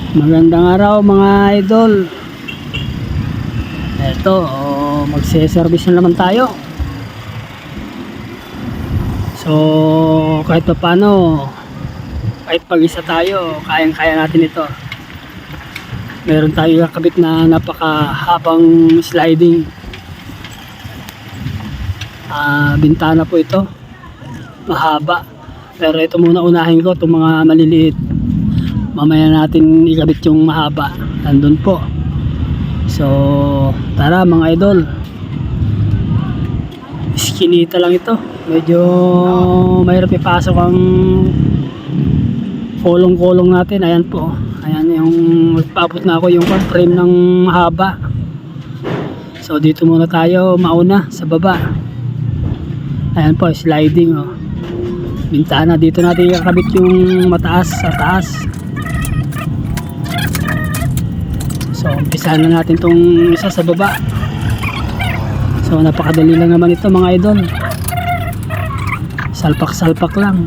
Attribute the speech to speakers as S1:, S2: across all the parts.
S1: Magandang araw mga idol. Eto, magse-service na naman tayo. So, kahit pa paano, kahit pag-isa tayo, kayang-kaya natin ito. Meron tayo kakabit na napakahabang sliding bintana po ito. Mahaba. Pero ito muna unahin ko, itong mga maliliit. Mamaya natin ikabit yung mahaba. Nandun po. So, tara mga idol. Iskinita lang ito. Medyo mahirap ipasok ang kolong-kolong natin. Ayan po. Ayan yung magpaabot na ako yung frame ng mahaba. So, dito muna tayo mauna sa baba. Ayan po, sliding oh. Bintana. Dito natin ikakabit yung mataas sa taas. So, umpisahan na natin itong isa sa baba. So, napakadali lang naman ito mga idol. Salpak-salpak lang.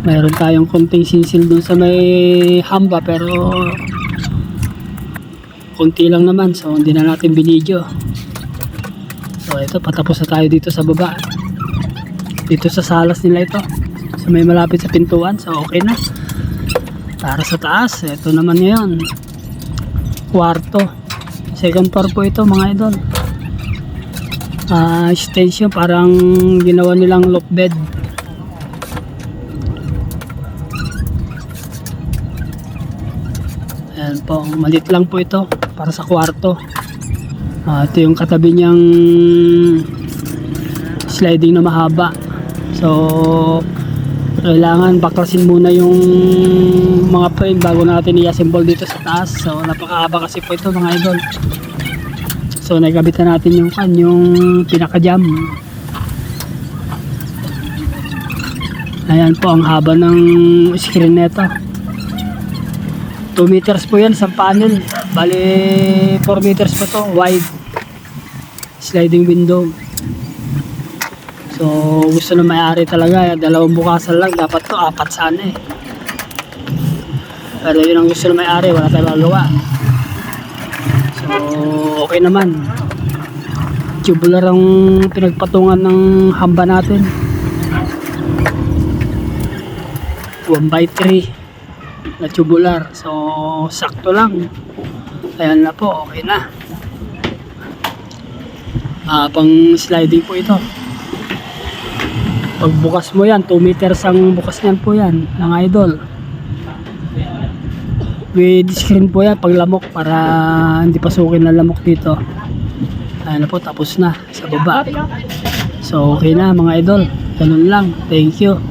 S1: Mayroon tayong konting sinsil dun sa may hamba pero konti lang naman. So, hindi na natin binidyo. So, ito, patapos na tayo dito sa baba. Dito sa salas nila ito. So, may malapit sa pintuan. So, okay na. Para sa taas, ito naman ngayon. Kwarto. Second floor po ito mga idol. Extension, parang ginawa nilang loft bed. Ayan po, maliit lang po ito para sa kwarto. Ito yung katabi niyang sliding na mahaba. So, kailangan baklasin muna yung mga frame bago natin i-assemble dito sa taas. So, napakahaba kasi po ito mga idol. So, nagkabitan natin yung kanyang pinaka-jam. Ayan po ang haba ng screen neto. 2 meters po yan sa panel. Bali 4 meters po to wide. Sliding window. So, gusto na may-ari talaga, dalawang bukasan lang, dapat to 4 sana eh. Pero yun ang gusto na may-ari, wala tayong magawa. So, okay naman. Tubular ang pinagpatungan ng hamba natin. 1x3 na tubular. So, sakto lang. Ayan na po, okay na. Pang sliding po ito. Pagbukas mo yan, 2 meters ang bukas niyan po yan, ng idol. With screen po yan, paglamok para hindi pasukin na lamok dito. Ayan na po, tapos na sa baba. So okay na mga idol, ganun lang. Thank you.